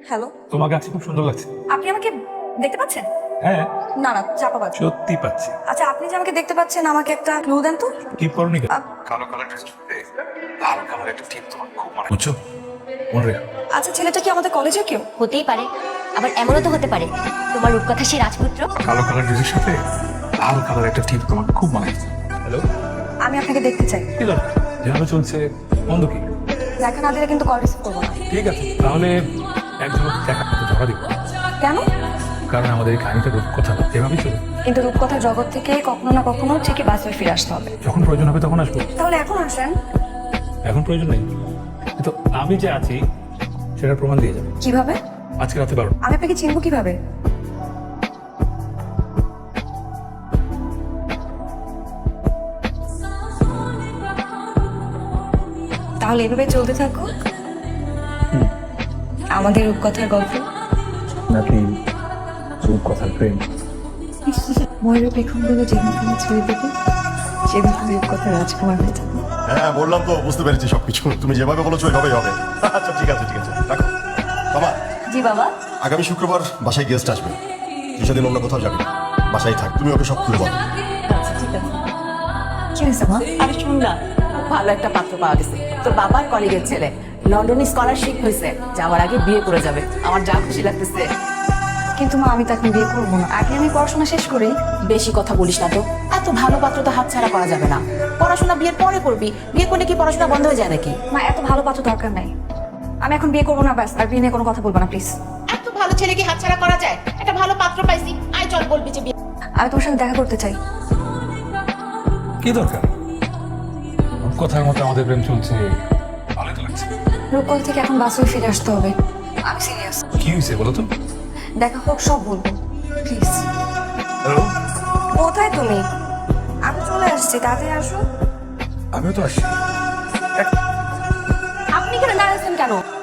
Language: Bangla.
হ্যালো, তোমাকে আজকে খুব সুন্দর লাগছে। আপনি আমাকে দেখতে পাচ্ছেন? হ্যাঁ, না না, চাপাবাজ। সত্যি পাচ্ছি। আচ্ছা, আপনি যে আমাকে দেখতে পাচ্ছেন, আমাকে একটা ক্লু দেন তো। কি করনি কেন? আপ- কালো কালার ড্রেস পরে লাল কালার একটা টিপ তোমার খুব মানায়। বুঝছো? মনে রেখো। আচ্ছা, ছেলেটা কি আমাদের কলেজের কেউ? হতেই পারে, আবার এমনও তো হতে পারে তোমার রূপকথা সেই রাজপুত্র। কালো কালার ড্রেসের সাথে লাল কালার একটা টিপ তোমার খুব মানায়। হ্যালো, আমি আপনাকে দেখতে চাই। কি দরকার? যেভাবে চলছে বন্ধ কি? দেখা না দিলে কিন্তু কল রিসিভ করবো না। ঠিক আছে, তাহলে একজন দেখা করতে ধরা দিব। কেন? কারণ আমাদের এই কাহিনীটা রূপকথা না, এভাবেই চলবে। কিন্তু রূপকথার জগৎ থেকে কখনো না কখনো ঠিকই বাস্তবে ফিরে আসতে হবে। যখন প্রয়োজন হবে তখন আসবো। তাহলে এখন আসেন। এখন প্রয়োজন নেই, কিন্তু আমি যে আছি সেটার প্রমাণ দিয়ে যাবে কিভাবে? আজকে রাতে 12। আমি আপনাকে চিনবো কিভাবে? তাহলে এভাবে চলতে থাকুক আমাদের রূপকথার গল্প। নাকি রূপকথার প্রেম? ময়ূরের পেখমগুলো যেদিন তুমি ছুঁয়ে দেবে সেদিন তুমি রূপকথার রাজকুমার হয়ে যাবে। হ্যাঁ বললাম তো, বুঝতে পেরেছি সবকিছু। তুমি যেভাবে বলেছো ওইভাবেই হবে। আচ্ছা ঠিক আছে, ঠিক আছে, রাখো। বাবা, জি বাবা। আগামী শুক্রবার বাসায় গেস্ট আসবে। সেদিন অন্য কোথাও যাবে না, বাসায় থাক। তুমি ওকে সব খুলে বলো। আচ্ছা ঠিক আছে। কি হয়েছে মা? আরে শুন না, খুব ভালো একটা পাত্র পাওয়া গেছে। তোর বাবার কলিগের ছেলে, লন্ডনে স্কলারশিপ হয়েছে, যাওয়ার আগে বিয়ে করে যাবে। আমার যা খুশি লাগতেছে। কিন্তু মা, আমি তো এখন বিয়ে করবো না, আগে আমি পড়াশোনা শেষ করি। বেশি কথা বলিস না তো। এত ভালো পাত্র তো হাতছাড়া করা যাবে না। পড়াশোনা বিয়ের পরে করবি। বিয়ে করলে কি পড়াশোনা বন্ধ হয়ে যায় নাকি? মা, এত ভালো পাত্র দরকার নাই। আমি এখন বিয়ে করবো না, ব্যাস। আর বিয়ে নিয়ে কোনো কথা বলবো না প্লিজ। এত ভালো ছেলে কি হাতছাড়া করা যায়? একটা ভালো পাত্র পাইছি, আয় চল বলবি যে বিয়ে। আমি তোমার সাথে দেখা করতে চাই। কি দরকার? রূপকথার মতো আমাদের প্রেম চলছে, ভালোই তো লাগছে। রূপকথা থেকে এখন বাস্তবে ফিরে আসতে হবে। আমি সিরিয়াস। কি হয়েছে বলো তো? দেখা হোক, সব বলবো প্লিজ। হ্যালো, কোথায় তুমি? আমি চলে আসছি, তাড়াতাড়ি আসো। আমিও তো আসছি। আপনি এখানে দাঁড়িয়েছেন কেন?